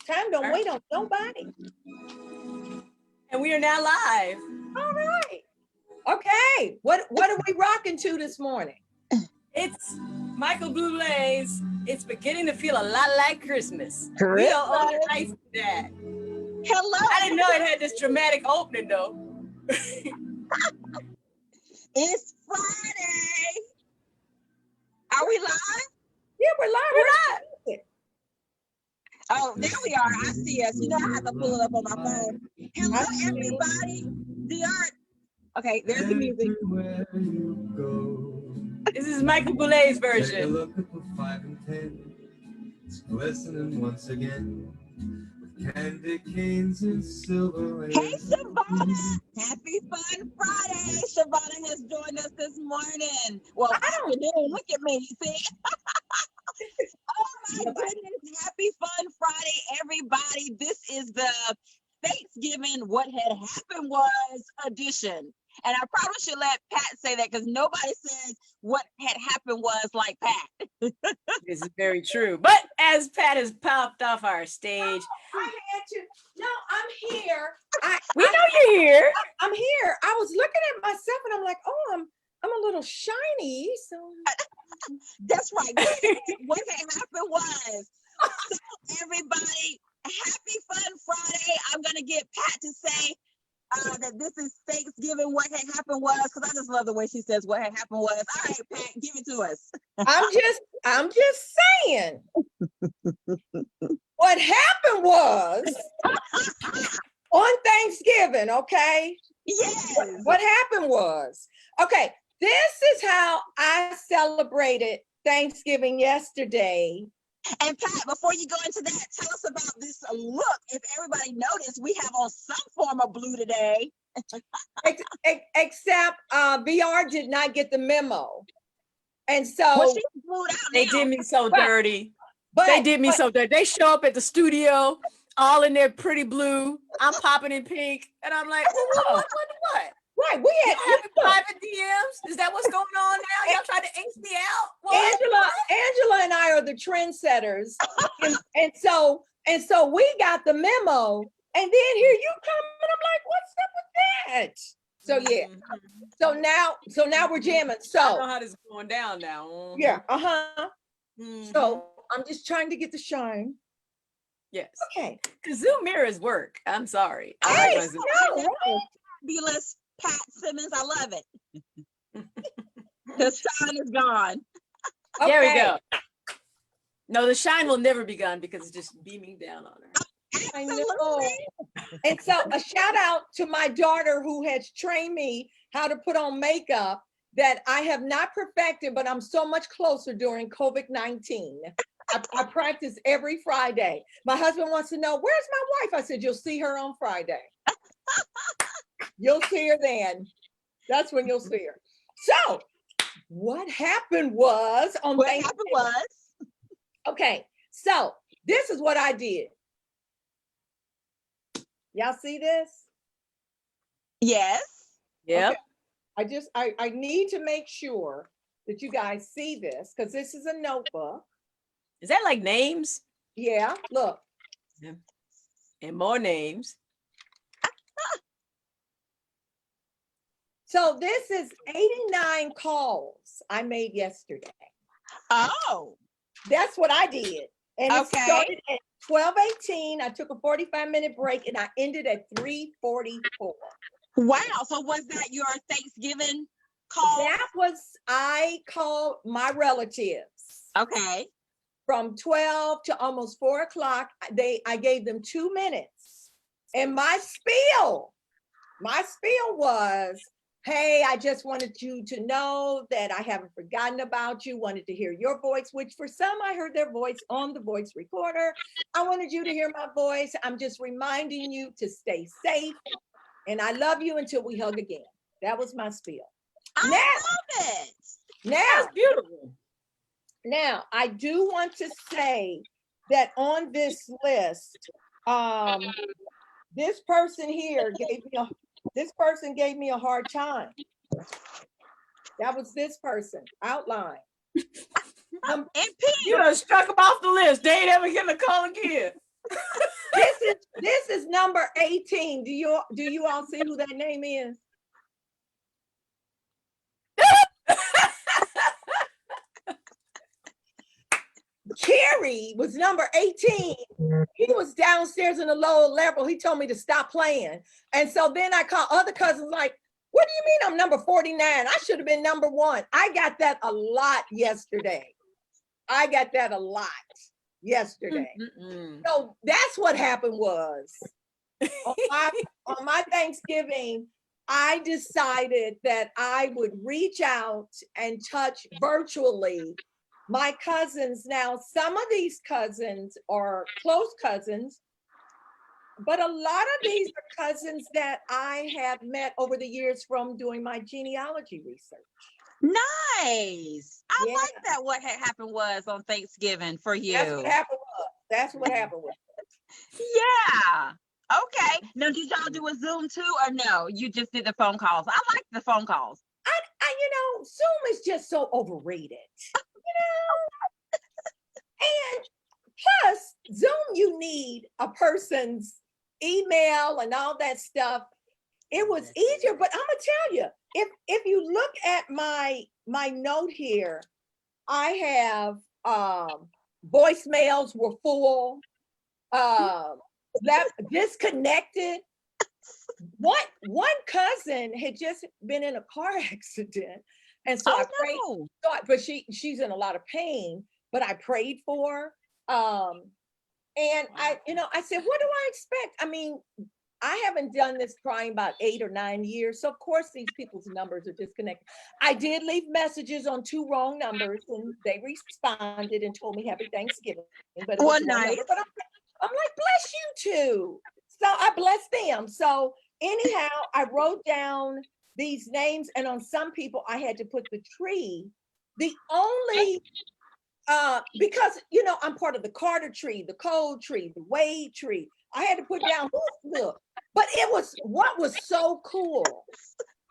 Time don't wait on nobody. And we are now live. All right. Okay. What are we rocking to this morning? It's Michael Bublé's It's Beginning to Feel a Lot Like Christmas. We are on the night for that. Hello. I didn't know it had this dramatic opening though. It's Friday. Are we live? Yeah, we're live. We're live. Oh, there we are. I see us. You know, I have to pull it up on my phone. Hello, everybody. DR. Okay, there's the music. This is Michael Bublé's version. Take a look at the 5 and 10. It's glistening once again. With candy canes and silver. Hey, Shavonna. Happy Fun Friday. Shavonna has joined us this morning. Well, afternoon. Look at me. See? Oh my goodness. Happy Fun Friday, everybody. This is the Thanksgiving What Had Happened Was edition. And I probably should let Pat say that because nobody says what had happened was like Pat. This is very true. But as Pat has popped off our stage. I had to. No, I'm here. We know you're here. I'm here. I was looking at myself and I'm like, oh, I'm a little shiny. So That's right. What had happened was, so everybody, happy Fun Friday. I'm going to get Pat to say that this is Thanksgiving. What had happened was, because I just love the way she says what had happened was. All right, Pat, give it to us. I'm just saying. What happened was on Thanksgiving, okay? Yes. What happened was, okay, this is how I celebrated Thanksgiving yesterday. And Pat, before you go into that, tell us about this look. If everybody noticed, we have on some form of blue today. Except VR did not get the memo. And so Well, she's blued out They now. did me so dirty. but They did me so dirty. They show up at the studio all in their pretty blue. I'm popping in pink. And I'm like, what? right, we had Y'all having private DMs? Is that what's going on now? Y'all trying to ace me out? What? Angela and I are the trendsetters. and so we got the memo. And then here you come and I'm like, what's up with that? So yeah. So now we're jamming. I So know how this is going down now. yeah, uh-huh. Mhm. So I'm just trying to get the shine. Yes. Okay. Because Zoom mirrors work. I'm sorry. I Hey, like my Zoom. no, right? Fabulous Pat Simmons. I love it. The shine is gone. There we Okay. go. No, the shine will never be gone because it's just beaming down on her. I know. Absolutely. And so a shout out to my daughter who has trained me how to put on makeup that I have not perfected, but I'm so much closer during COVID-19. I practice every Friday. My husband wants to know, where's my wife? I said, you'll see her on Friday. You'll see her then. That's when you'll see her. So what happened was on What Thanksgiving. happened was, Okay, so this is what I did. Y'all see this? yes. Yep. Okay. I need to make sure that you guys see this because this is a notebook. Is that like names? Yeah, look. And more names. So this is 89 calls I made yesterday. Oh, That's what I did. And it Okay. started at 12:18. I took a 45-minute break and I ended at 3:44. wow. So was that your Thanksgiving call? That was, I called my relatives. Okay. From 12 to almost 4 o'clock, I gave them 2 minutes. And my spiel was, hey, I just wanted you to know that I haven't forgotten about you, wanted to hear your voice, which for some, I heard their voice on the voice recorder. I wanted you to hear my voice. I'm just reminding you to stay safe. And I love you until we hug again. That was my spiel. I Now- love it. Now, That's beautiful. Now, I do want to say that on this list, this person here gave me a hard time. That was this person, outline. And Pete, You done struck them off the list. They ain't ever getting a call again. number 18. Do you all see who that name is? Kerry was number 18. He was downstairs in the lower level. He told me to stop playing. And so then I called other cousins like, what do you mean I'm number 49? I should have been number 1. I got that a lot yesterday. So that's what happened was on my Thanksgiving, I decided that I would reach out and touch virtually my cousins. Now, some of these cousins are close cousins, but a lot of these are cousins that I have met over the years from doing my genealogy research. Nice. I Yeah. like that. What had happened was on Thanksgiving for you. That's what happened was. Yeah. Okay. Now, did y'all do a Zoom too, or no? You just did the phone calls. I like the phone calls. Zoom is just so overrated. And plus, Zoom, you need a person's email and all that stuff. It was easier, but I'm gonna tell you, if you look at my note here, I have voicemails were full, disconnected. One cousin had just been in a car accident, and so I prayed. No. But she's in a lot of pain. But I prayed for her. And I said, what do I expect? I mean, I haven't done this crying about 8 or 9 years. So of course these people's numbers are disconnected. I did leave messages on 2 wrong numbers, and they responded and told me happy Thanksgiving. But it was one number. But I'm like, bless you too. So I blessed them. So anyhow, I wrote down these names, and on some people I had to put the tree. The only because I'm part of the Carter tree, the Cole tree, the Wade tree. I had to put down look, but what was so cool.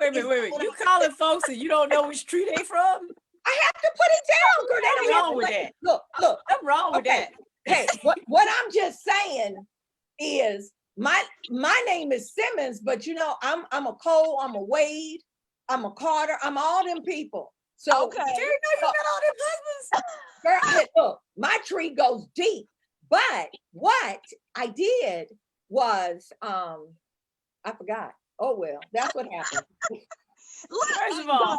Wait. You calling folks and you don't know which tree they from? I have to put it down, girl. What's wrong with that? Look. What's wrong with that? Hey, what I'm just saying is my name is Simmons, but I'm a Cole, I'm a Wade, I'm a Carter, I'm all them people. So Okay. Jerry, you got all them husbands. Girl, look, my tree goes deep. But what I did was, I forgot. Oh well, that's what happened. Look, First of all, of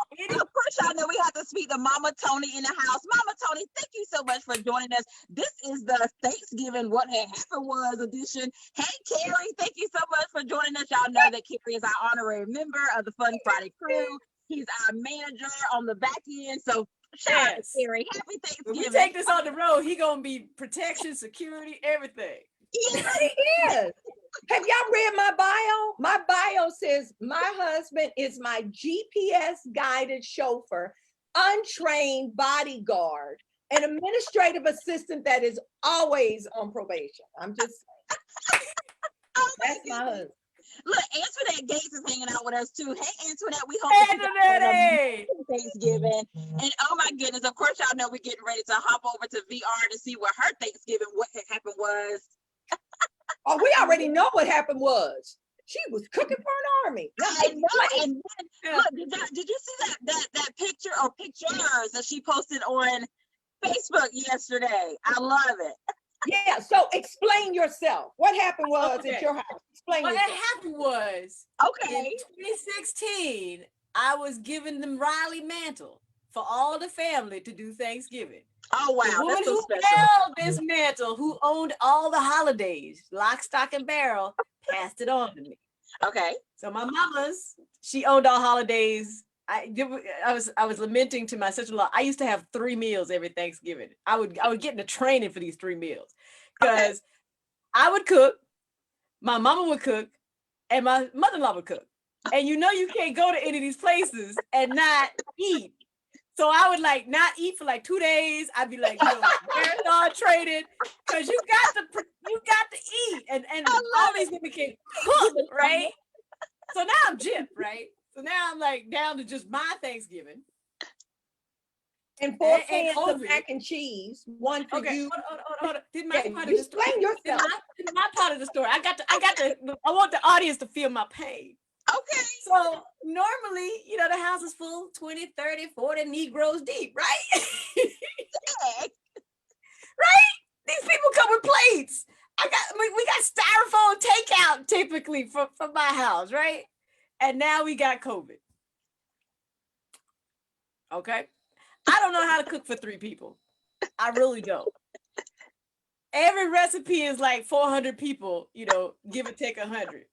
course, y'all know we have to speak to Mama Tony in the house. Mama Tony, thank you so much for joining us. This is the Thanksgiving What Had Happened Was edition. Hey, Carrie, thank you so much for joining us. Y'all know that Carrie is our honorary member of the Fun Friday crew. He's our manager on the back end. So shout out to Carrie. Happy Thanksgiving. when we take this on the road, he gonna be protection, security, everything. Yes, he is. Have y'all read my bio? My bio says my husband is my GPS guided chauffeur, untrained bodyguard, an administrative assistant that is always on probation. I'm just saying. That's my husband. Look, Antoinette Gates is hanging out with us too. Hey, Antoinette, we hope that you guys had an amazing Thanksgiving. And oh my goodness, of course, y'all know we're getting ready to hop over to VR to see what her Thanksgiving, what had happened was. Oh, we already know what happened was. She was cooking for an army. I know. And then, look, did you see that picture or pictures that she posted on Facebook yesterday? I love it. Yeah, so explain yourself. What happened was at your house. Explain What yourself. happened was, Okay. in 2016, I was giving them Riley mantle for all the family to do Thanksgiving. Oh wow, The woman that's so who special. held this mantle, who owned all the holidays, lock, stock, and barrel, passed it on to me. Okay. So my mama's, she owned all holidays. I was lamenting to my sister-in-law. I used to have 3 meals every Thanksgiving. I would get into training for these 3 meals because I would cook, my mama would cook, and my mother-in-law would cook. And you can't go to any of these places and not eat. So I would not eat for 2 days. I'd be marathon training because you got to eat, and all these women can cook, right? So now I'm gypped, right? So now I'm down to just my Thanksgiving. And 4 And cans of COVID. mac and cheese. One for Okay, you. hold on. Did my part of the story? Explain yourself. Did my part of the story. I want the audience to feel my pain. Okay. So normally, the house is full, 20, 30, 40 Negroes deep, right? Hey, These people come with plates. We got styrofoam takeout typically from my house, right? And now we got COVID. Okay. I don't know how to cook for 3 people. I really don't. Every recipe is like 400 people, give or take 100.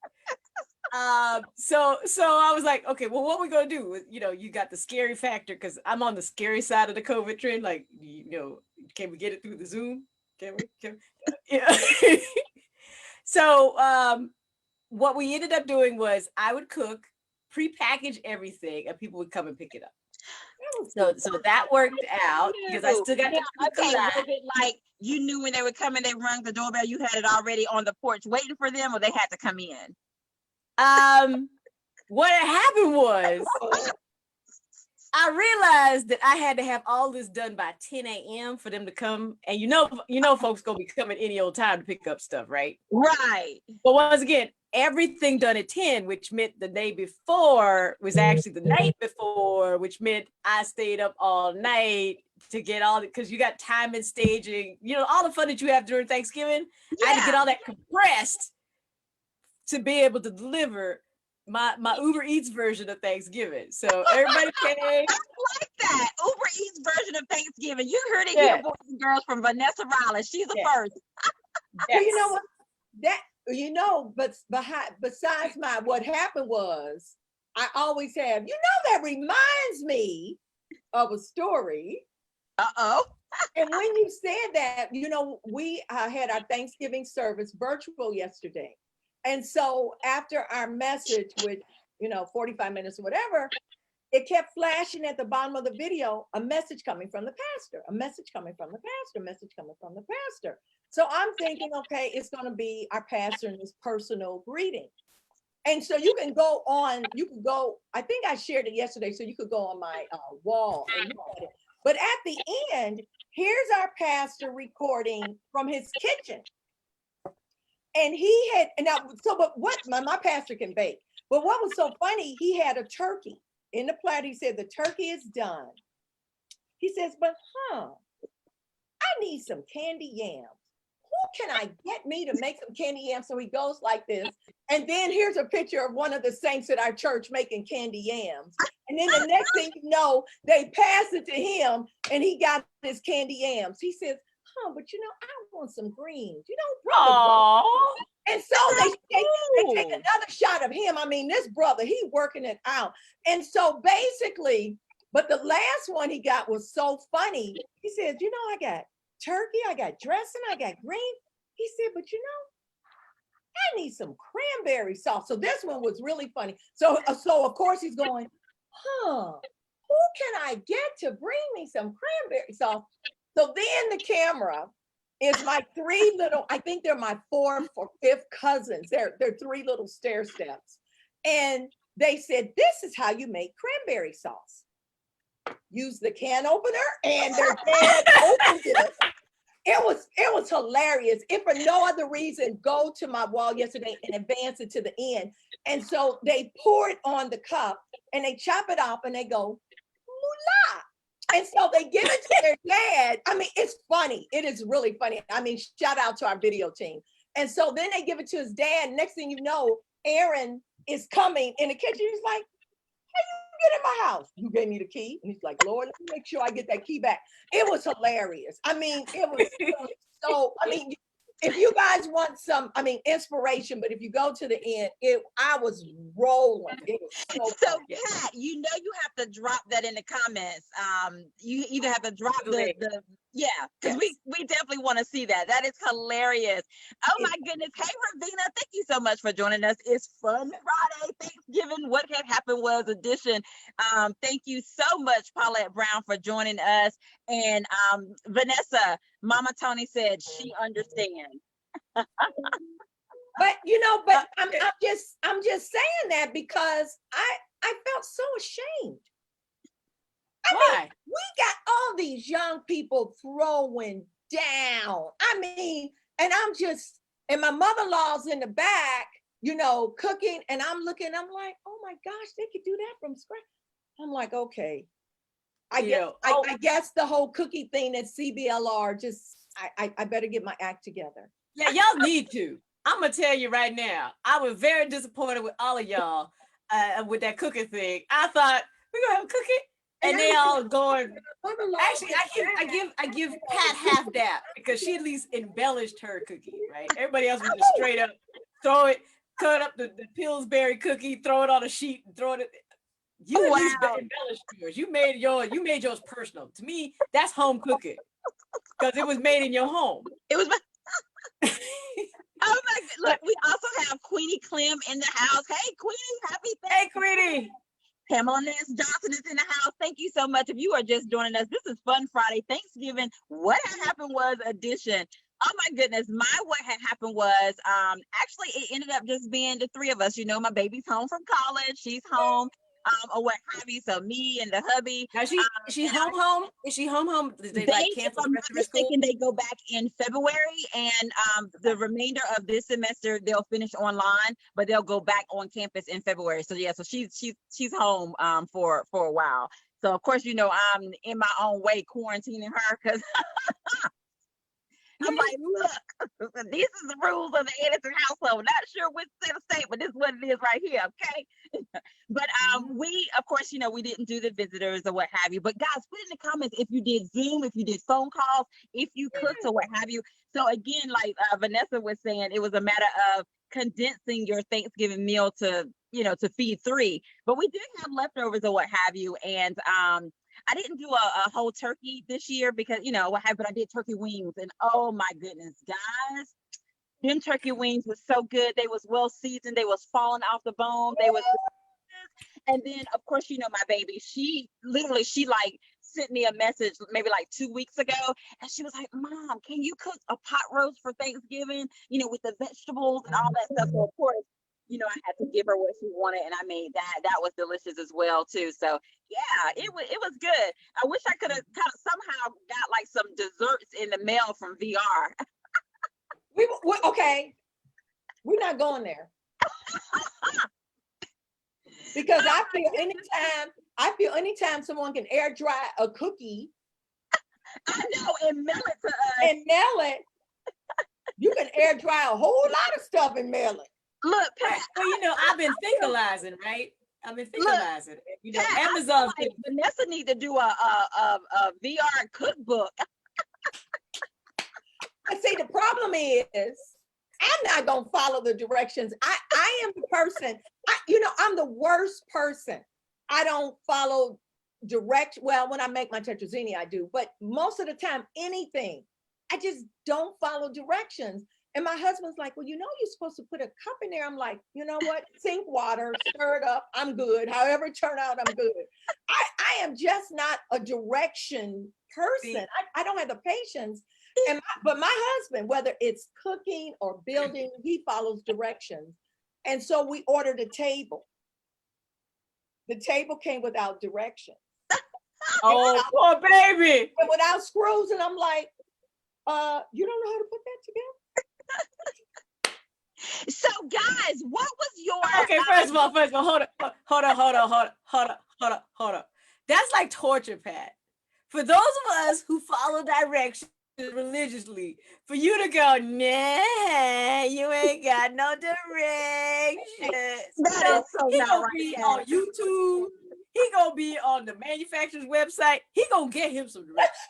So I was like, okay, well, what we gonna do? You got the scary factor because I'm on the scary side of the COVID trend. Like, can we get it through the Zoom? Can we? Yeah. So what we ended up doing was I would cook, pre-package everything, and people would come and pick it up. So that worked out because I still got to cook a okay, lot. was it like you knew when they were coming, they rung the doorbell, you had it already on the porch waiting for them, or they had to come in? What had happened was I realized that I had to have all this done by 10 a.m. for them to come. And folks gonna be coming any old time to pick up stuff, right? Right. But once again, everything done at 10, which meant the day before was actually the night before, which meant I stayed up all night to get all the, because you got time and staging, all the fun that you have during Thanksgiving. Yeah. I had to get all that compressed to be able to deliver my Uber Eats version of Thanksgiving. So everybody came. I like that. Uber Eats version of Thanksgiving. You heard it Yeah. here, boys and girls, from Vanessa Rollins. She's the Yeah. first. Well, you know what? But besides what happened was, I always have, that reminds me of a story. Uh-oh. And when you said that, we had our Thanksgiving service virtual yesterday. And so after our message, which, 45 minutes or whatever, it kept flashing at the bottom of the video, a message coming from the pastor, a message coming from the pastor, a message coming from the pastor. So I'm thinking, okay, it's going to be our pastor in his personal greeting. And so you can go, I think I shared it yesterday, so you could go on my wall and look at it. But at the end, here's our pastor recording from his kitchen. And he had, but what, my pastor can bake. But what was so funny, he had a turkey in the platter. He said, the turkey is done. He says, but I need some candy yams. Who can I get me to make some candy yams? So he goes like this. And then here's a picture of one of the saints at our church making candy yams. And then the next thing you know, they pass it to him and he got his candy yams. He says, but I want some greens, brother. And so they take another shot of him. I mean, this brother, he working it out. And so basically, but the last one he got was so funny. He said, I got turkey, I got dressing, I got green. He said, but I need some cranberry sauce. So this one was really funny. So of course he's going, who can I get to bring me some cranberry sauce? So then the camera is my 3 little, I think they're my 4th or 5th cousins. They're 3 little stair steps. And they said, this is how you make cranberry sauce. Use the can opener, and their dad opened it. It was hilarious. If for no other reason, go to my wall yesterday and advance it to the end. And so they pour it on the cup and they chop it off and they go, moolah. And so they give it to their dad. I mean, it's funny. It is really funny. I mean, shout out to our video team. And so then they give it to his dad. Next thing you know, Aaron is coming in the kitchen. He's like, how you get in my house? You gave me the key. And he's like, Lord, let me make sure I get that key back. It was hilarious. I mean, it was so, I mean, if you guys want some, inspiration, but if you go to the end, I was rolling. It was so Kat, you have to drop that in the comments. You either have to drop the because we definitely want to see that. That is hilarious. Oh my goodness. Hey, Ravina, thank you so much for joining us. It's Fun Friday, Thanksgiving, What Had Happened Was edition. Thank you so much, Paulette Brown, for joining us. And Vanessa, Mama Tony said she understands. But I'm just saying that because I felt so ashamed. Why? We got all these young people throwing down. And I'm just, And my mother-in-law's in the back, you know, cooking, and I'm looking, I'm like, oh my gosh, they could do that from scratch. I'm like, okay. I guess the whole cookie thing at CBLR, just I better get my act together. Yeah, y'all need to. I'm gonna tell you right now, I was very disappointed with all of y'all with that cooking thing. I thought we're gonna have a cookie, and they all going. Actually, I give Pat half that because she at least embellished her cookie, right? Everybody else was just straight up throw it, cut up the Pillsbury cookie, throw it on a sheet, and throw it. You at least embellished yours. You made yours personal. To me, that's home cooking because it was made in your home. It was. Oh my God. Look, we also have Queenie Clem in the house. Hey, Queenie, happy Hey, Thanksgiving. Queenie. Pamela Ness Johnson is in the house. Thank you so much. If you are just joining us, this is Fun Friday, Thanksgiving. What had happened was edition. Oh my goodness. What had happened was actually it ended up just being the three of us. You know, my baby's home from college. She's home. Or what have you. So me and the hubby. Now she home? Is she home? Did they like cancel the rest of her school? They go back in February, and the remainder of this semester they'll finish online, but they'll go back on campus in February. So yeah, so she's home for a while. So of course, you know, I'm in my own way quarantining her because I'm like, look, these are the rules of the Edison household. Not sure which state, but this is what it is right here, okay? But we, of course, you know, we didn't do the visitors or what have you. But guys, put in the comments if you did Zoom, if you did phone calls, if you cooked or what have you. So again, like Vanessa was saying, it was a matter of condensing your Thanksgiving meal to, you know, to feed three. But we did have leftovers or what have you, and I didn't do a whole turkey this year because, you know, what happened, but I did turkey wings, and oh my goodness, guys, them turkey wings was so good. They was well seasoned. They was falling off the bone. They was, and then of course, you know, my baby, she like sent me a message maybe like 2 weeks ago, and she was like, Mom, can you cook a pot roast for Thanksgiving, you know, with the vegetables and all that stuff? So of course, you know, I had to give her what she wanted, and I made that. That was delicious as well too. So yeah, it was good. I wish I could have kind of somehow got like some desserts in the mail from VR. Okay, we're not going there because I feel anytime someone can air dry a cookie, I know, and mail it, you can air dry a whole lot of stuff and mail it. Look, Pat, well, you know, I've been thinking, right? You know, Pat, Amazon. Like Vanessa need to do a VR cookbook. I say the problem is I'm not gonna follow the directions. I am the person. I'm the worst person. I don't follow well, when I make my tetrazzini, I do, but most of the time, anything, I just don't follow directions. And my husband's like, well, you know, you're supposed to put a cup in there. I'm like, you know what? Sink water, stir it up. I'm good. However it turned out, I'm good. I am just not a direction person. I don't have the patience. But my husband, whether it's cooking or building, he follows directions. And so we ordered a table. The table came without directions. Oh, poor baby. And without screws. And I'm like, you don't know how to put that together? So guys, what was your okay? First of all, hold on. That's like torture, Pat. For those of us who follow directions religiously, for you to go, nah, you ain't got no directions. That is so he not gonna right, be Pat. on YouTube. He gonna be on the manufacturer's website. He gonna get him some directions.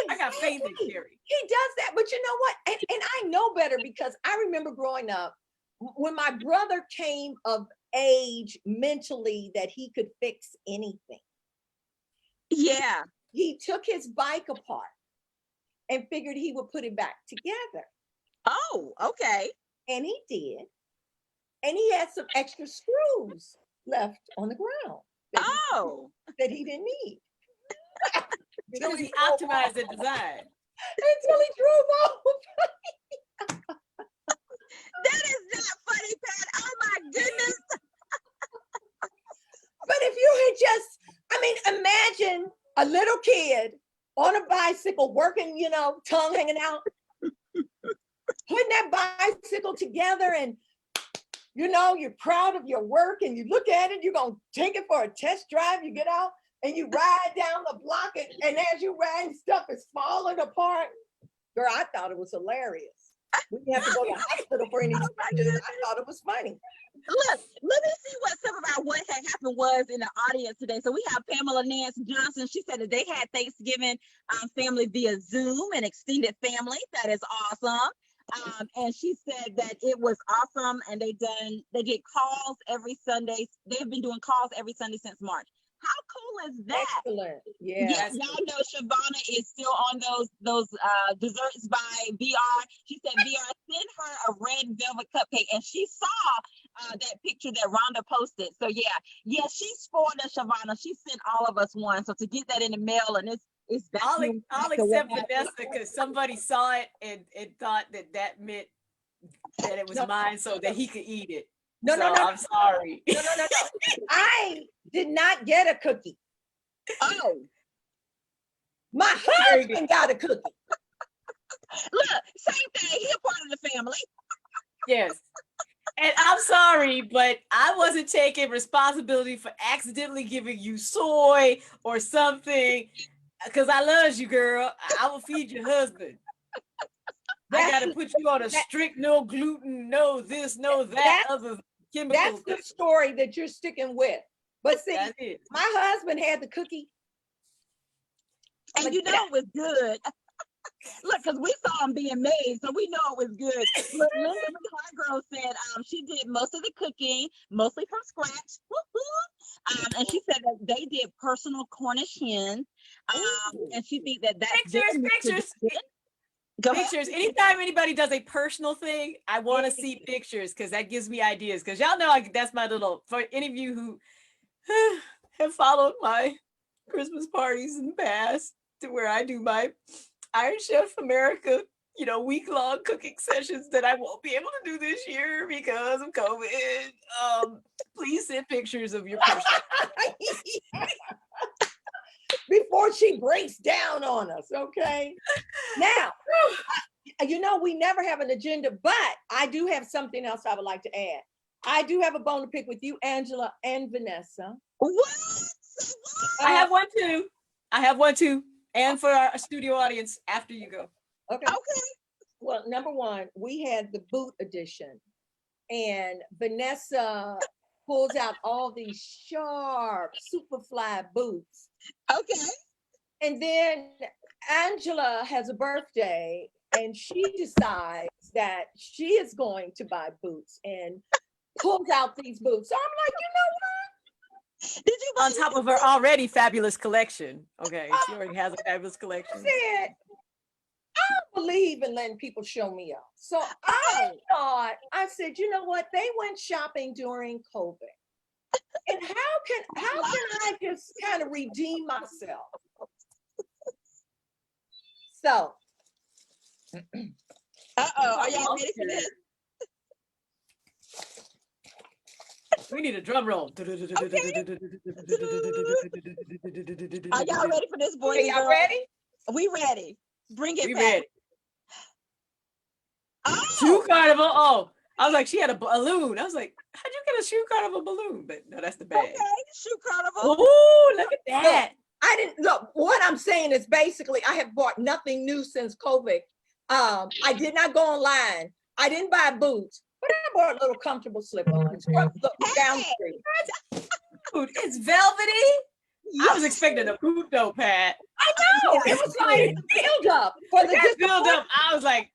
I got faith in Carrie. He does that, but you know what? And I know better because I remember growing up when my brother came of age mentally that he could fix anything. Yeah. He took his bike apart and figured he would put it back together. Oh, okay. And he did. And he had some extra screws left on the ground that he didn't need. Because he optimized the design. Until he drove off. That is not funny, Pat. Oh my goodness. But if you had imagine a little kid on a bicycle working, tongue hanging out, putting riding that bicycle together and you know, you're proud of your work and you look at it, you're going to take it for a test drive. You get out and you ride down the block and as you ride, stuff is falling apart. Girl, I thought it was hilarious. We didn't have to go to the hospital for any stitches. I thought it was funny. Look, let me see what some of what had happened was in the audience today. So we have Pamela Nance Johnson. She said that they had Thanksgiving family via Zoom, an extended family. That is awesome. And she said that it was awesome, and they did calls every Sunday. They've been doing calls every Sunday since March. How cool is that? Excellent. Yeah. Yes, y'all know Shavonna is still on those desserts by VR. She said VR sent her a red velvet cupcake, and she saw that picture that Rhonda posted. So yeah, she spoiled us, Shavonna. She sent all of us one. So to get that in the mail, and it's All except Vanessa, because somebody saw it and thought that meant that it was mine, so that he could eat it. No. I'm sorry. No. I did not get a cookie. Oh, My husband got a cookie. look, same thing. He a part of the family. Yes. And I'm sorry, but I wasn't taking responsibility for accidentally giving you soy or something, because I love you, girl. I will feed your husband. I got to put you on a strict no gluten, no this, no that, other chemicals. That's the story that you're sticking with. But see, That's it. my husband had the cookie. And you know it was good. Look, because we saw them being made, so we know it was good. Look, Linda Hargrove said she did most of the cooking, mostly from scratch. Woo-hoo. And she said that they did personal Cornish hen. And she thinks that's Pictures. Go ahead. Pictures. Anytime anybody does a personal thing, I want to see pictures, because that gives me ideas. Because y'all know that's my little, for any of you who have followed my Christmas parties in the past, to where I do my Iron Chef America, week-long cooking sessions that I won't be able to do this year because of COVID. Please send pictures of your personal. Before she breaks down on us, okay? Now, we never have an agenda, but I do have something else I would like to add. I do have a bone to pick with you, Angela and Vanessa. What? I have one too. And for our studio audience, after you go. Okay. Well, number one, we had the boot edition, and Vanessa pulls out all these sharp Superfly boots. Okay. And then Angela has a birthday, and she decides that she is going to buy boots and pulls out these boots. So I'm like, you know what? Did you On top of her already fabulous collection. Okay, she already has a fabulous collection. I said, I don't believe in letting people show me up. So I said, you know what? They went shopping during COVID. And how can I just kind of redeem myself? So. Are y'all ready for this? We need a drum roll. Are y'all ready for this, boys? Are y'all ready? We ready. Bring it We back. ready. Oh, Shoe carnival. Oh, I was like, she had a balloon. I was like, how'd you get a shoe carnival balloon? But no, that's the bag. okay. Shoe carnival. Oh, look at that. I didn't look. What I'm saying is basically I have bought nothing new since COVID. I did not go online. I didn't buy boots, but I bought a little comfortable slip-ons from the down street. Dude, it's velvety. I was expecting a boot though, Pat. I know. It was like build up for the That build up. I was like,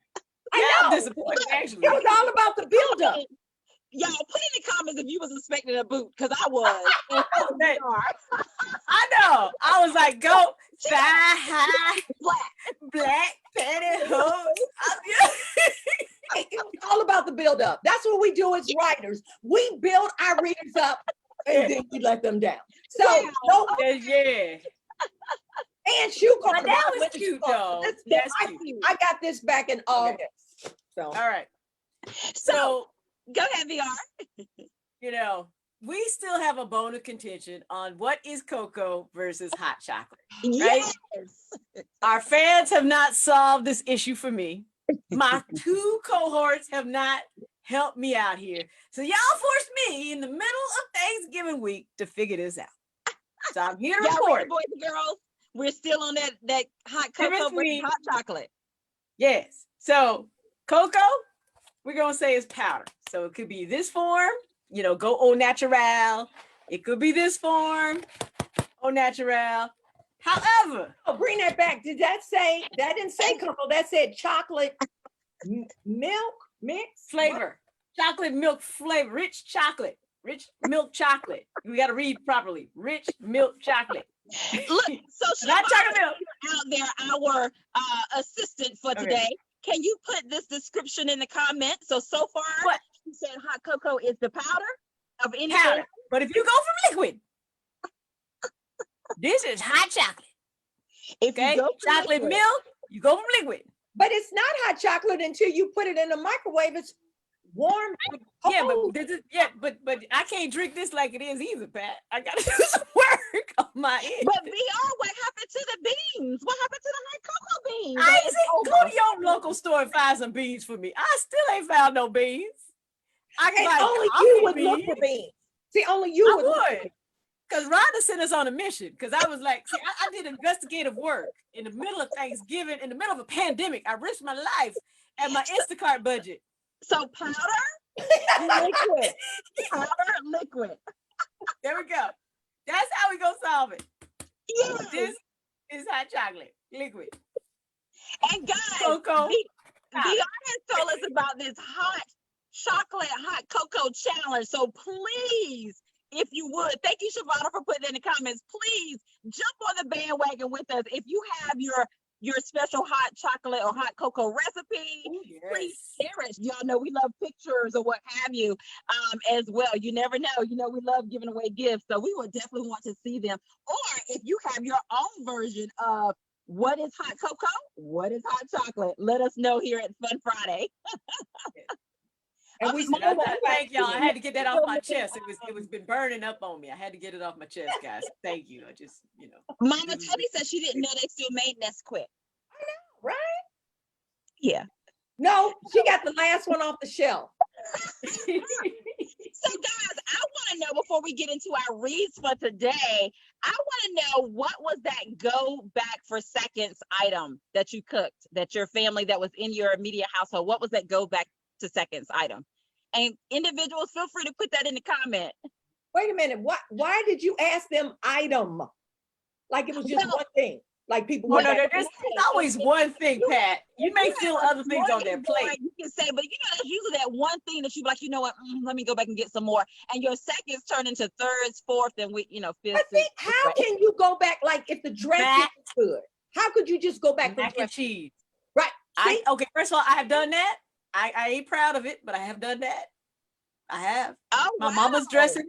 I I'm know. disappointed actually. It was all about the build up. Y'all put in the comments if you was expecting a boot, because I was. And so we That- are. I know. I was like, go thigh high, Black. black pantyhose. It was all about the build up. That's what we do as writers. We build our readers up and then we let them down. So Yeah. no Yeah. and shoe But carnival. that I was went to cute shoe carnival. though. This- That's I, cute. I got this back in August. So All right. So So, go ahead, VR. we still have a bone of contention on what is cocoa versus hot chocolate. Yes. Our fans have not solved this issue for me. My 2 cohorts have not helped me out here. So y'all forced me in the middle of Thanksgiving week to figure this out. So I'm here to Y'all report. ready, boys and girls? We're still on that hot Give it cocoa to versus me. hot chocolate. Yes. So cocoa, we're gonna say is powder. So it could be this form, go au natural. It could be this form, au natural. However, Oh, bring that back. Did that didn't say cocoa, that said chocolate milk mix? flavor, chocolate milk flavor, rich milk chocolate. We got to read properly. Rich milk chocolate. Look, so Not chocolate milk. out there, our assistant for Okay. today. Can you put this description in the comments? So far, What? she said hot cocoa is the powder of any Powder. But if you go from liquid, this is hot chocolate. If Okay, you go for chocolate liquid. milk, you go from liquid. But it's not hot chocolate until you put it in the microwave. It's warm. Yeah, cold. but I can't drink this like it is either, Pat. I gotta do some work on my end. But VR, what happened to the beans? What happened to the hot cocoa beans? I It's ain't seen, over. go to your local store and find some beans for me. I still ain't found no beans. I can And buy only coffee you would look beans. for beans. See, only you I would. look for would. Because Rhonda sent us on a mission. Because I was like, see, I did investigative work in the middle of Thanksgiving, in the middle of a pandemic. I risked my life and my Instacart budget. So powder, liquid, powder, liquid. There we go. That's how we gonna solve it. Yes. This is hot chocolate, liquid. And guys, Cocoa. VR has told us about this hot chocolate, hot cocoa challenge. So please, if you would, thank you, Shavana, for putting in the comments. Please jump on the bandwagon with us. If you have your special hot chocolate or hot cocoa recipe, please share it. Y'all know we love pictures or what have you as well. You never know. We love giving away gifts. So we would definitely want to see them. Or if you have your own version of what is hot cocoa, what is hot chocolate, let us know here at Fun Friday. And we Okay, still won't Thank y'all. I find had to get that off my chest. It was been burning up on me. I had to get it off my chest, guys. Thank you. I just, Mama Tony said she didn't know they still made Nesquik. right? Yeah. No, she got the last one off the shelf. So guys, I want to know before we get into our reads for today, I want to know what was that go back for seconds item that you cooked, that your family that was in your immediate household, what was that go back to seconds item? And individuals, feel free to put that in the comment. Wait a minute. Why did you ask them item? Like it was just Well, one thing. Like people Oh went no, back. there's always one thing, Pat. You may feel other things on their plate. You can say, but that's usually that one thing that you be like, you know what, let me go back and get some more. And your seconds turn into thirds, fourth, and fifth. But see, how can you go back? Like if the dressing Mac. is good, how could you just go back for Mac and dressing? cheese. Right. See? Okay, first of all, I have done that. I ain't proud of it, but I have done that. I have. Oh, My wow. mama's dressing.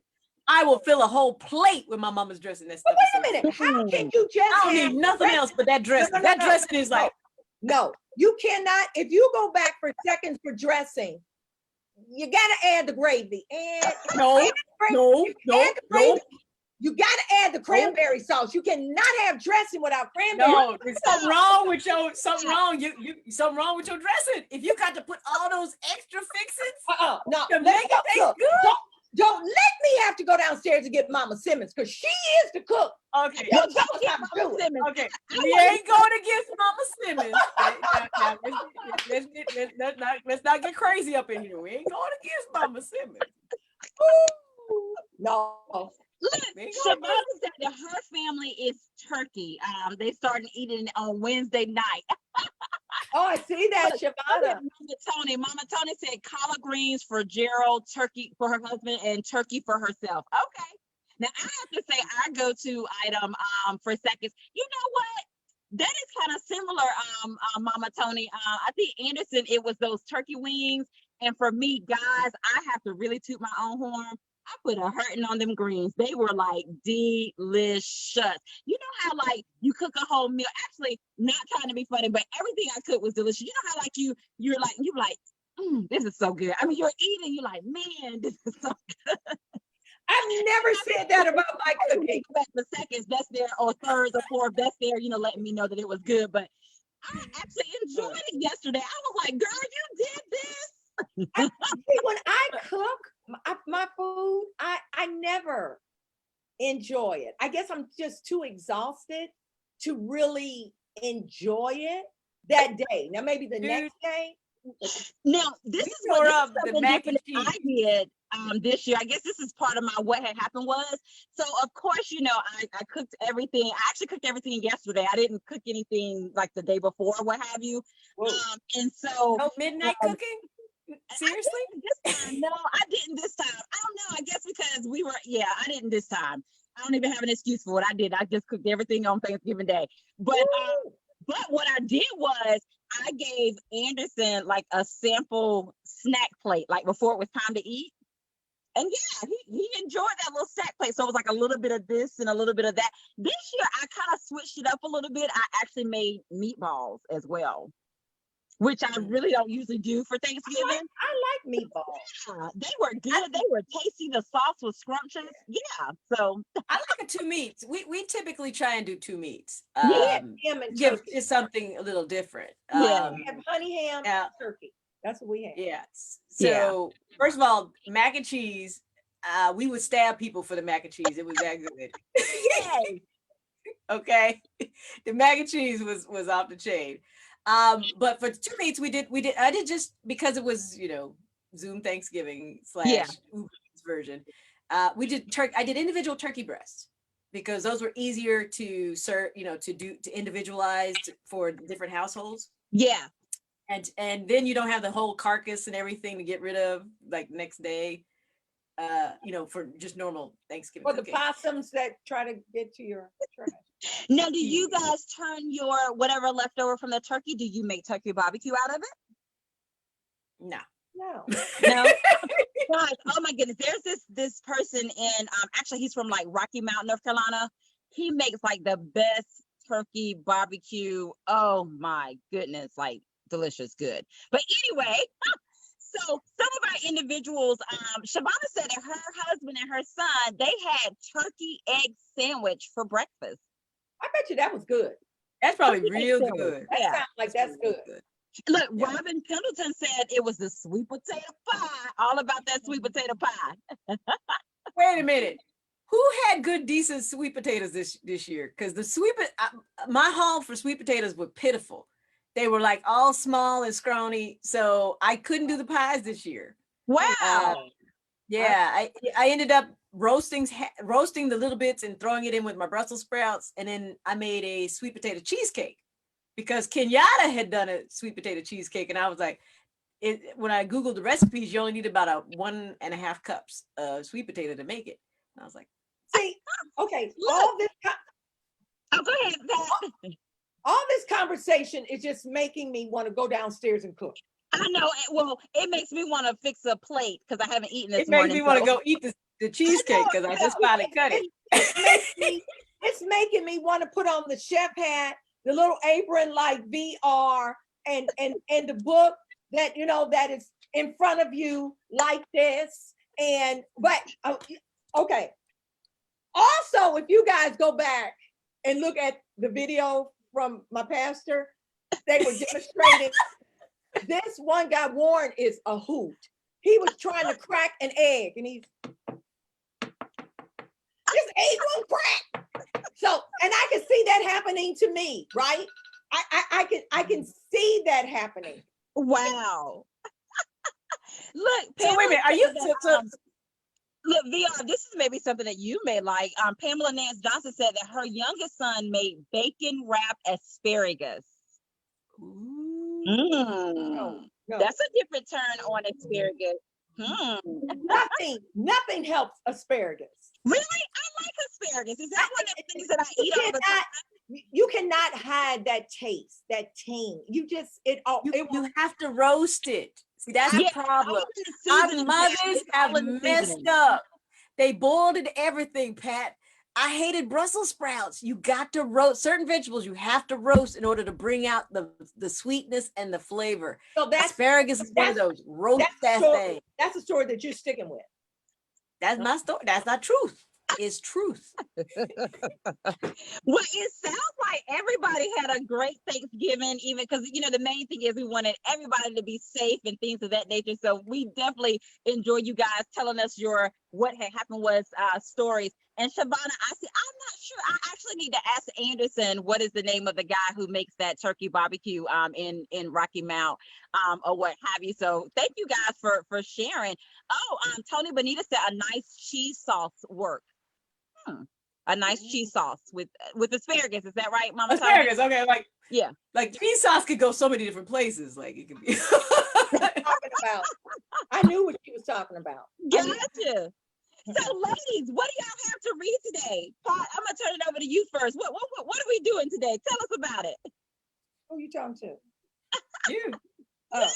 I will fill a whole plate with my mama's dressing. That But stuff. wait a minute. How can you just I don't have need nothing dressing? else but that dressing. No, no, That no, dressing is like, No, you cannot. If you go back for seconds for dressing, you gotta add the gravy. And no, add the gravy. no, Add no, the gravy. no, You gotta add the cranberry sauce. You cannot have dressing without cranberry. no. There's something wrong with your something wrong. Something wrong with your dressing. If you got to put all those extra fixings No, to let's make go it taste cook. good. Don't let me have to go downstairs and get Mama Simmons because she is the cook. Okay. Don't tell us how to do it. Okay, we ain't going against Mama Simmons. Let's not get crazy up in here. We ain't going against Mama Simmons. No. Look, We ain't going Shavana said that her family is turkey. They started eating it on Wednesday night. Oh, I see that, Look, Shavana. Mama Tony said collard greens for Gerald, turkey for her husband, and turkey for herself. Okay. Now I have to say our go-to item for seconds. You know what? That is kind of similar, Mama Tony. I think Anderson, it was those turkey wings. And for me, guys, I have to really toot my own horn. I put a hurting on them greens. They were like delicious. You know how like you cook a whole meal. Actually, not trying to be funny, but everything I cooked was delicious. You know how like you're like, this is so good. I mean, you're eating, you're like, man, this is so good. I've never said that about my cooking. Back for seconds, that's there, or thirds or fourth, that's there, letting me know that it was good. But I actually enjoyed it yesterday. I was like, girl, you did this. See, when I cook my food, I never enjoy it. I guess I'm just too exhausted to really enjoy it that day. Now maybe the Dude. next day. Now, this We is tore what up this is the something mac and different I did this year. I guess this is part of my what had happened was. So of course, you know, I cooked everything. I actually cooked everything yesterday. I didn't cook anything like the day before, what have you. Whoa. And so Oh, midnight cooking? Seriously? this time, no, I didn't this time. I don't know. I guess because I didn't this time. I don't even have an excuse for what I did. I just cooked everything on Thanksgiving Day. But what I did was I gave Anderson like a sample snack plate, like before it was time to eat. And yeah, he enjoyed that little snack plate. So it was like a little bit of this and a little bit of that. This year, I kind of switched it up a little bit. I actually made meatballs as well, which I really don't usually do for Thanksgiving. I like meatballs. Yeah, they were good. They were tasty. The sauce was scrumptious. Yeah. So I like a two meats. We typically try and do two meats. Yeah. Ham and Give turkey. it's something a little different. Yeah. We have honey ham yeah. and turkey. That's what we have. Yes. Yeah. So first of all, mac and cheese. We would stab people for the mac and cheese. It was that good. Yay. Okay, the mac and cheese was off the chain. But for two meats, we did. I did just because it was Zoom Thanksgiving / Uber Eats version. We did turkey. I did individual turkey breasts because those were easier to serve. To individualize for different households. Yeah. And then you don't have the whole carcass and everything to get rid of like next day. For just normal Thanksgiving. Or the possums that try to get to your trash. Now, do you guys turn your whatever left over from the turkey? Do you make turkey barbecue out of it? No. No. No. Guys, oh my goodness. There's this person in actually he's from like Rocky Mount, North Carolina. He makes like the best turkey barbecue. Oh my goodness, like delicious good. But anyway, so some of our individuals, Shabana said that her husband and her son, they had turkey egg sandwich for breakfast. I bet you that was good. That's probably Turkey egg real sandwich. good. That Yeah. sounds like that's good. Look, Yeah. Robin Pendleton said it was the sweet potato pie. All about that sweet potato pie. Wait a minute. Who had good, decent sweet potatoes this year? Because my haul for sweet potatoes were pitiful. They were like all small and scrawny, so I couldn't do the pies this year. Wow. Yeah, I ended up roasting the little bits and throwing it in with my Brussels sprouts, and then I made a sweet potato cheesecake because Kenyatta had done a sweet potato cheesecake, and I was like, when I googled the recipes, you only need about 1.5 cups of sweet potato to make it. And I was like, See, okay, Oh, go ahead, Pat. all this conversation is just making me want to go downstairs and cook. I know. Well, it makes me want to fix a plate because I haven't eaten this it makes morning. me want to so- go eat the cheesecake because I just finally cut it. It's making me want to put on the chef hat, the little apron like VR, and the book that that is in front of you like this. Okay. Also, if you guys go back and look at the video from my pastor, they were demonstrating. This one guy, Warren, is a hoot. He was trying to crack an egg, and his egg won't crack. So, and I can see that happening to me, right? I can see that happening. Wow. Look, So wait a minute, are you? Look, VR, this is maybe something that you may like. Pamela Nance Johnson said that her youngest son made bacon wrapped asparagus. No. That's a different turn on asparagus. Nothing helps asparagus. Really? I like asparagus. Is that one of the things that I eat all the time? You cannot hide that taste, that tang. You have to roast it. See, that's the problem. Our mothers have messed up. They boiled it everything, Pat. I hated Brussels sprouts. You got to roast certain vegetables. You have to roast in order to bring out the sweetness and the flavor. So asparagus is one of those. Roast that thing. That's a story that you're sticking with. That's my story. That's not truth. is truth. Well, it sounds like everybody had a great Thanksgiving, even because, the main thing is we wanted everybody to be safe and things of that nature. So we definitely enjoy you guys telling us what had happened was stories. And Shavonna, I'm not sure. I actually need to ask Anderson what is the name of the guy who makes that turkey barbecue in Rocky Mount or what have you. So thank you guys for sharing. Oh, Tony Bonita said a nice cheese sauce work. A nice cheese sauce with asparagus. Is that right, Mama? Asparagus, okay, Yeah. Like cheese sauce could go so many different places. Like it could be. Talking about. I knew what she was talking about. Gotcha. So, ladies, what do y'all have to read today? Pot, I'm gonna turn it over to you first. What are we doing today? Tell us about it. Who are you talking to? You. Oh.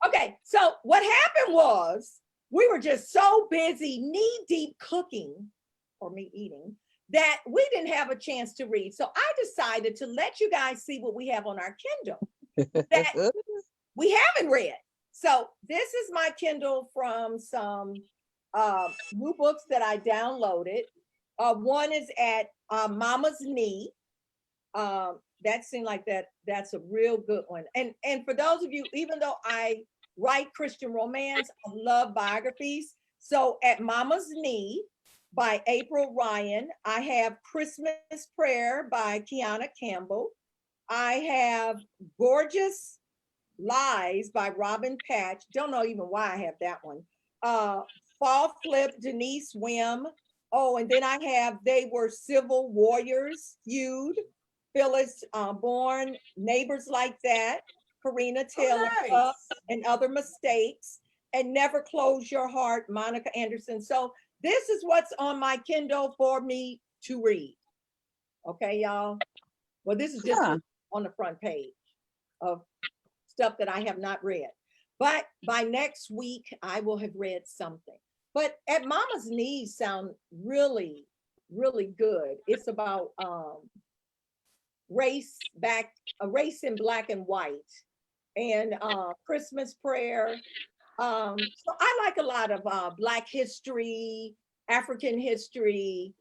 Okay, so what happened was we were just so busy, knee deep cooking, or me eating, that we didn't have a chance to read. So I decided to let you guys see what we have on our Kindle that we haven't read. So this is my Kindle from some new books that I downloaded. One is at Mama's Knee. That seemed like that's a real good one. And for those of you, even though I write Christian romance, I love biographies. So at Mama's Knee by April Ryan, I have Christmas Prayer by Kiana Campbell. I have Gorgeous Lies by Robin Patch. Don't know even why I have that one. Fall Flip, Denise Wim. Oh, and then I have They Were Civil Warriors Feud, Phyllis Bourne, Neighbors Like That, Karina Taylor, nice. and Other Mistakes, and Never Close Your Heart, Monica Anderson. So this is what's on my Kindle for me to read. Okay, y'all. Well, this is just on the front page of stuff that I have not read. But by next week, I will have read something. But At Mama's Knees sound really, really good. It's about race in black and white, and Christmas Prayer. So I like a lot of Black history, African history,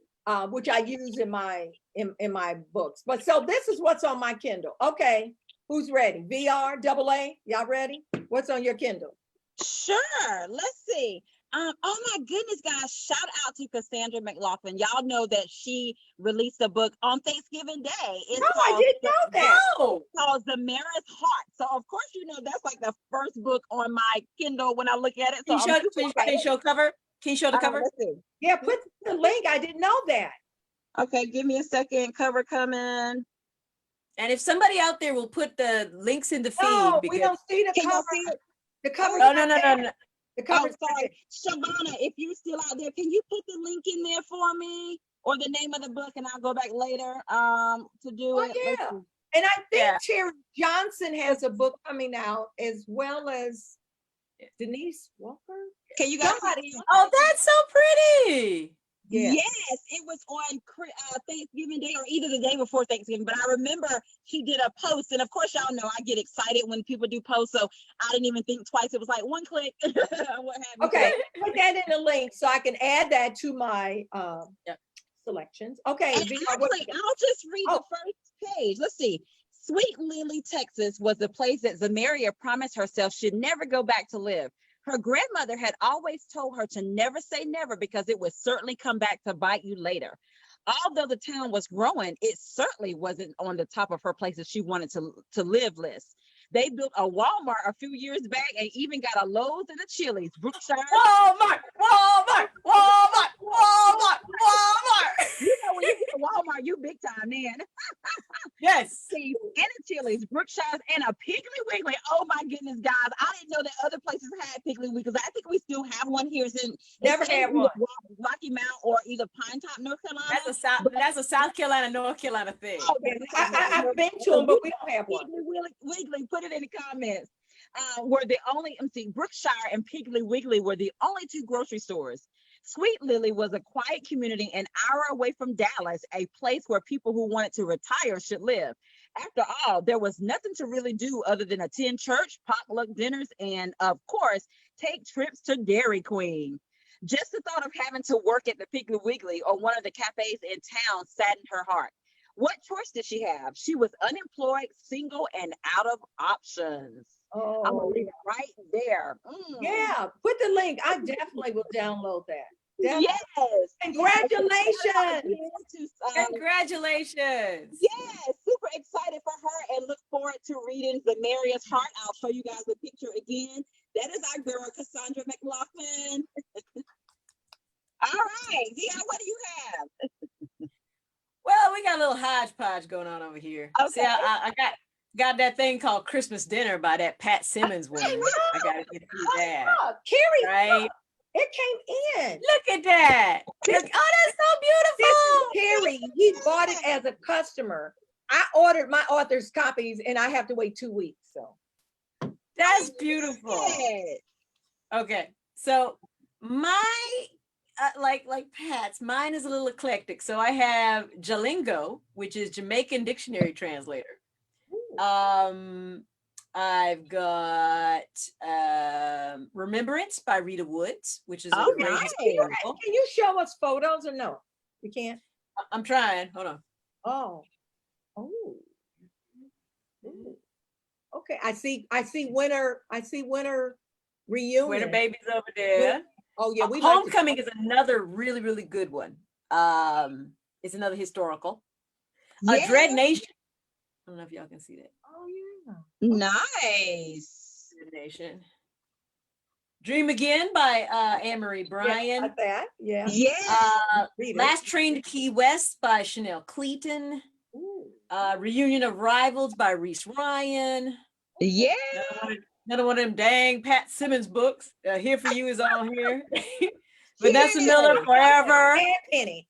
which I use in my books. But so this is what's on my Kindle. Okay, who's ready? VR, AA, y'all ready? What's on your Kindle? Sure. Let's see. Oh my goodness, guys! Shout out to Cassandra McLaughlin. Y'all know that she released a book on Thanksgiving Day. I didn't know that. It's called The Mayor's Heart. So of course, that's like the first book on my Kindle when I look at it. So Can you show cover? Can you show the cover? Yeah, put the link. I didn't know that. Okay, give me a second. Cover coming. And if somebody out there will put the links in the feed, No, because we don't see the Can cover. y'all see it? The cover. no. The Oh, cover. sorry. Shavonna, if you're still out there, can you put the link in there for me? Or the name of the book, and I'll go back later to do it. Yeah. Let's see. And I think Yeah. Terry Johnson has a book coming out, as well as Denise Walker. Can you guys Somebody. see it? oh, that's so pretty. Yeah. Yes, it was on Thanksgiving Day or either the day before Thanksgiving. But I remember she did a post, and of course, y'all know I get excited when people do posts, so I didn't even think twice. It was like one click. What have you. Okay, put that in the link so I can add that to my selections. Okay. And VR, actually, I'll just read the first page. Let's see. Sweet Lily, Texas was the place that Zamaria promised herself she'd never go back to live. Her grandmother had always told her to never say never because it would certainly come back to bite you later. Although the town was growing, it certainly wasn't on the top of her places she wanted to live list. They built a Walmart a few years back and even got a Lowe's and a Chili's. Brookshire. Walmart. You know, when you get a Walmart, you big time, man. Yes. And a Chili's, Brookshire, and a Piggly Wiggly. Oh my goodness, guys! I didn't know that other places had Piggly Wiggly. I think we still have one here. Never had one. Rocky Mount or either Pine Top, North Carolina. That's a South Carolina, North Carolina thing. Oh, I've been to them, but we don't have one. Piggly Wiggly, put it in the comments. Were the only, Brookshire and Piggly Wiggly were the only two grocery stores. Sweet Lily was a quiet community an hour away from Dallas, a place where people who wanted to retire should live. After all, there was nothing to really do other than attend church, potluck dinners, and of course, take trips to Dairy Queen. Just the thought of having to work at the Piggly Wiggly or one of the cafes in town saddened her heart. What choice did she have? She was unemployed, single, and out of options. I'm gonna Oh, leave it right there. yeah. Put the link. I definitely will download that. Definitely. Yes. Congratulations. Congratulations. Yes, super excited for her and look forward to reading The Merriest Heart. I'll show you guys the picture again. That is our girl, Cassandra McLaughlin. All right, Dion, what do you have? Well, we got a little hodgepodge going on over here. See, Okay. I got that thing called Christmas Dinner by that Pat Simmons woman. I gotta get through that. Look, Carrie, Right? look, it came in. Look at that. Look, oh, that's so beautiful. Carrie, he bought it as a customer. I ordered my author's copies and I have to wait 2 weeks. So That's beautiful. Yes. Okay, so my like Pat's, mine is a little eclectic. So I have Jalingo, which is Jamaican dictionary translator. I've got Remembrance by Rita Woods, which is a Oh, great nice. historical. can you show us photos or no? You can't? I'm trying. Hold on. Oh. Oh. Ooh. Okay, I see winter reunion. Winter Baby's over there. Oh yeah, we like to- Homecoming is another really, really good one. It's another historical. Yeah. Dread Nation. I don't know if y'all can see that. Oh yeah. Nice. Dread Nation. Dream Again by Anne-Marie Yeah, Bryan. like that. Yeah. Yeah. Read it. Last Train to Key West by Chanel Cleaton. Ooh. Reunion of Rivals by Reese Ryan. Yeah. Another one of them dang Pat Simmons books. Here for You is on here. Vanessa Miller Forever. And Penny.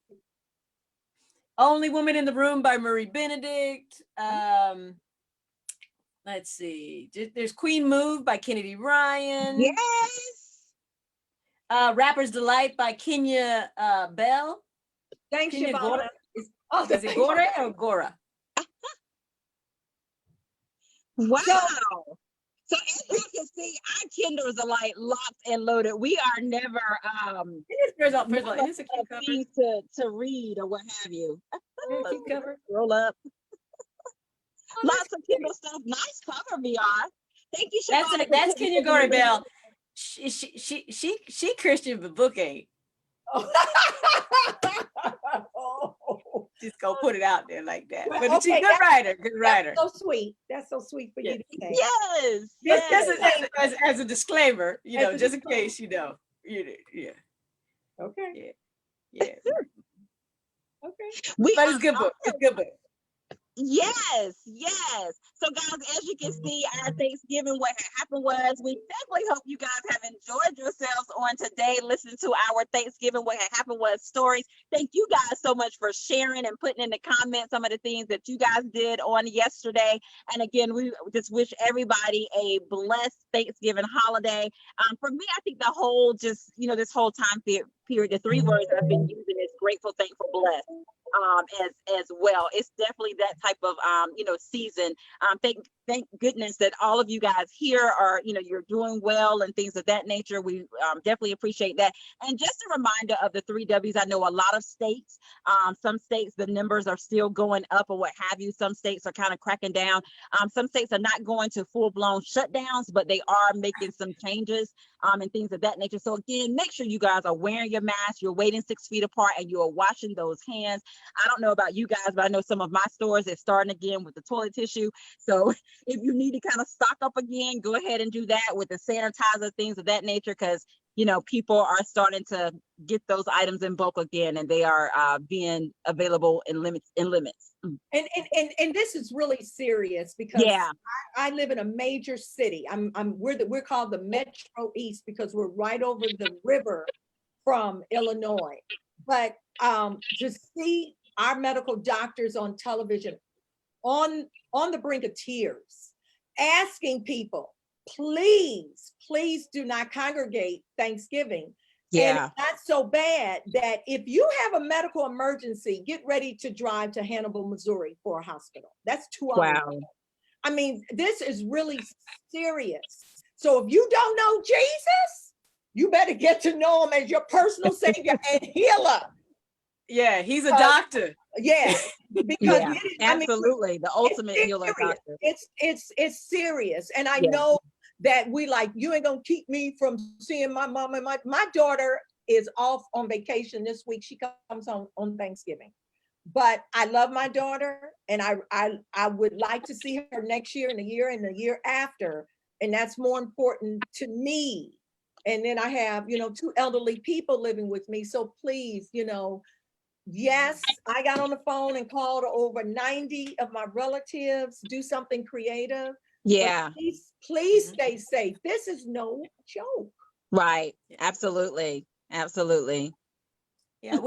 Only Woman in the Room by Marie Benedict. Let's see. There's Queen Move by Kennedy Ryan. Yes. Rapper's Delight by Kenya Bell. Thanks, Kenya Shabana. Gora. Oh, Is it Gora or Gora? Wow. So as you can see, our Kindles are like locked and loaded. We are never First of all, and it's a cute cover. things to read or what have you. Cute cover. Roll up. Oh, Lots of Kindle stuff. Nice cover, VR. Thank you, Shabana. That's Kenya Gora Bell. She Christian, but book ain't. Oh. Just go put it out there like that. Well, But she's okay, a good writer. Good writer. That's so sweet. That's so sweet for you to say. Yes. Just as a disclaimer, you know, As a just in case you know. Yeah. Okay. Yeah. Okay. But it's a good book. It's a good book. Yes. So guys, as you can see, our Thanksgiving, what had happened was we definitely hope you guys have enjoyed yourselves on today, listening to our Thanksgiving, what had happened was stories. Thank you guys so much for sharing and putting in the comments some of the things that you guys did on yesterday. And again, we just wish everybody a blessed Thanksgiving holiday. For me, I think the whole this whole time period, the three words that I've been using is grateful, thankful, blessed. As well. It's definitely that type of season. Thank goodness that all of you guys here are, you're doing well and things of that nature. We definitely appreciate that. And just a reminder of the 3 W's. I know a lot of states, some states, the numbers are still going up or what have you. Some states are kind of cracking down. Some states are not going to full-blown shutdowns, but they are making some changes and things of that nature. So again, make sure you guys are wearing your mask, you're waiting 6 feet apart, and you are washing those hands. I don't know about you guys, but I know some of my stores is starting again with the toilet tissue. So if you need to kind of stock up again, go ahead and do that with the sanitizer, things of that nature, because people are starting to get those items in bulk again, and they are being available in limits. And this is really serious because I live in a major city. We're called the Metro East because we're right over the river from Illinois. But to see our medical doctors on television on the brink of tears, asking people, please do not congregate Thanksgiving. And it's not so bad that if you have a medical emergency, get ready to drive to Hannibal, Missouri for a hospital. That's 2 hours. Wow. I mean, this is really serious. So if you don't know Jesus, you better get to know him as your personal savior and healer. Yeah, he's a doctor. Yeah, because Yeah, I mean, absolutely. The ultimate healer serious. doctor. It's serious, and I Yeah. know that we like you ain't gonna keep me from seeing my mom and my daughter is off on vacation this week. She comes home on Thanksgiving, but I love my daughter, and I would like to see her next year and the year after, and that's more important to me. And then I have, you know, 2 elderly people living with me, so please, you know. Yes, I got on the phone and called over 90 of my relatives, do something creative. But Yeah, please stay safe. This is no joke. right. Yeah. Absolutely. Absolutely. Yeah,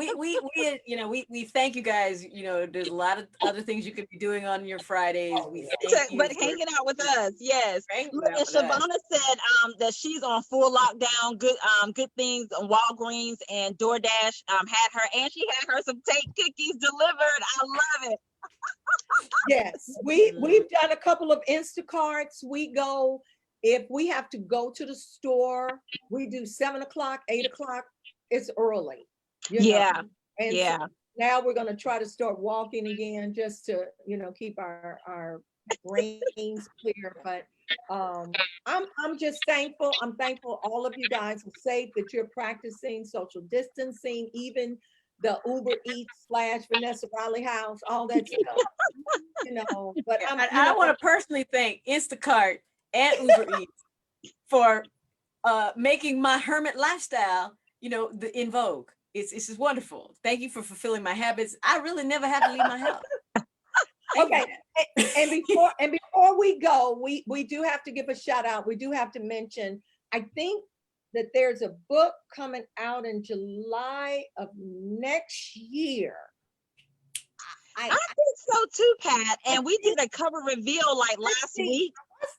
you know, we thank you guys. You know, there's a lot of other things you could be doing on your Fridays. We thank you But for hanging out with us, yes. hanging Look, out and with us. Shavonna said that she's on full lockdown. Good things on Walgreens and DoorDash had her, and she had her some take cookies delivered. I love it. Yes, we've done a couple of Instacarts. We go, if we have to go to the store, we do 7 o'clock, 8 o'clock. It's early. You know? Yeah, And yeah. so now we're gonna try to start walking again just to, you know, keep our brains clear. But I'm just thankful. I'm thankful all of you guys are safe, that you're practicing social distancing, even the Uber Eats / Vanessa Riley House, all that stuff. You know, but Yeah, I'm, and you I know, want to personally thank Instacart and Uber Eats for making my hermit lifestyle, you know, in vogue. It's just wonderful. Thank you for fulfilling my habits. I really never had to leave my house. Thank you. okay. And before we go, we do have to give a shout out. We do have to mention, I think that there's a book coming out in July of next year. I think so too, Pat. And we did a cover reveal like last week,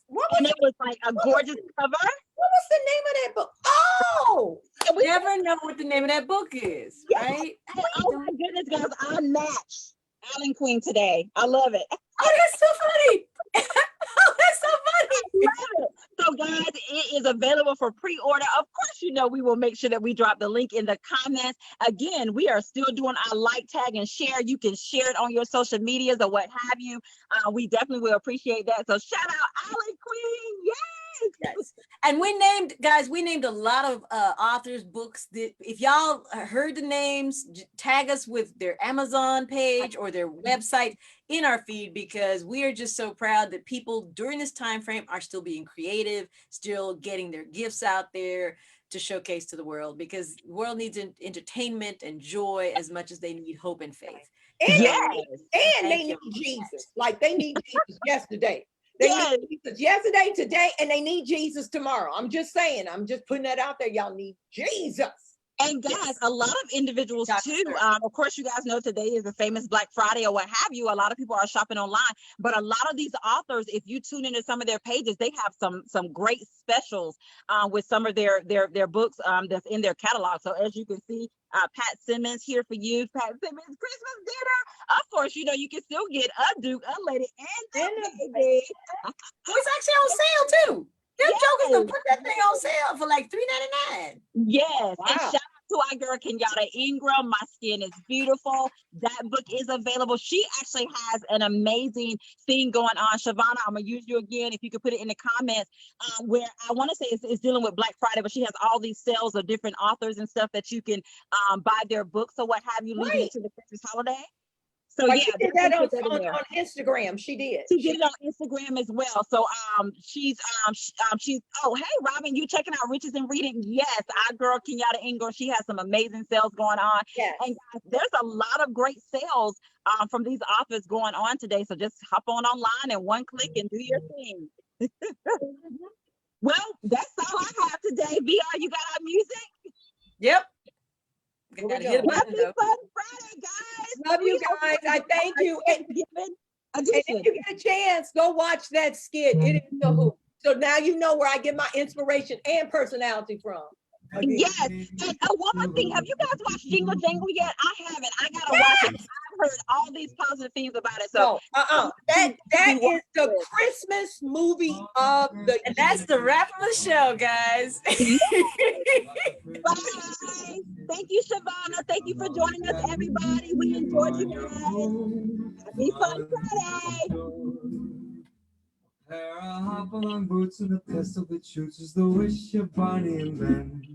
What and was it was like a gorgeous cover. the name of that book? Oh, And we Never know what the name of that book is, right? said, oh my goodness, guys, I matched Alan Queen today. I love it. Oh, that's so funny. Oh, that's so funny. Love it. So guys, it is available for pre-order. Of course, you know, we will make sure that we drop the link in the comments. Again, we are still doing our like, tag, and share. You can share it on your social medias or what have you. We definitely will appreciate that. So shout out Alan Queen. Yes. Yes. And we named a lot of authors, books that if y'all heard the names, tag us with their Amazon page or their website in our feed, because we are just so proud that people during this time frame are still being creative, still getting their gifts out there to showcase to the world, because the world needs entertainment and joy as much as they need hope and faith. and Yes. they need Jesus. Like they need Jesus yesterday. They Yes. need Jesus yesterday, today, and they need Jesus tomorrow. I'm just saying. I'm just putting that out there. Y'all need Jesus. And guys, a lot of individuals too. Of course, you guys know today is the famous Black Friday or what have you. A lot of people are shopping online, but a lot of these authors, if you tune into some of their pages, they have some great specials with some of their books that's in their catalog. So as you can see, Pat Simmons here for you. Pat Simmons Christmas dinner. Of course, you know you can still get a Duke, a lady, and a baby. It's actually on sale too. Them jokers gonna put that thing on sale for like $3.99. Yes. Wow. And shout out to our girl Kenyatta Ingram. My Skin is Beautiful. That book is available. She actually has an amazing thing going on. Shavonna, I'm gonna use you again. If you could put it in the comments, where I want to say it's dealing with Black Friday, but she has all these sales of different authors and stuff that you can buy their books or what have you leading into the Christmas holiday. So Like yeah, she did that definitely put in there. on Instagram. She did. She did it on Instagram as well. So she's oh hey Robin, you checking out Riches and Reading? Yes, our girl Kenyatta Ingram, she has some amazing sales going on. Yes. And guys, there's a lot of great sales from these authors going on today. So just hop on online and one click and do your thing. Well, that's all I have today. VR, you got our music? Yep. Here we Gotta go. hit a button, Happy though. Fun Friday, guys. Love you We hope guys. I thank you. And Thanksgiving if edition. you get a chance, go watch that skit. It is the hoop. So now you know where I get my inspiration and personality from. Again. Yes. And one more thing. Have you guys watched Jingle Jangle yet? I haven't. I gotta watch it. heard all these positive things about it. So, So that we is the Christmas movie of the And that's the wrap of the show, guys. bye. Thank you, Shavana. Thank you for joining us, everybody. We enjoyed you guys. Happy Fun Friday. Pair of hop-along boots and a pistol that shoots is the wish of Barney and Ben.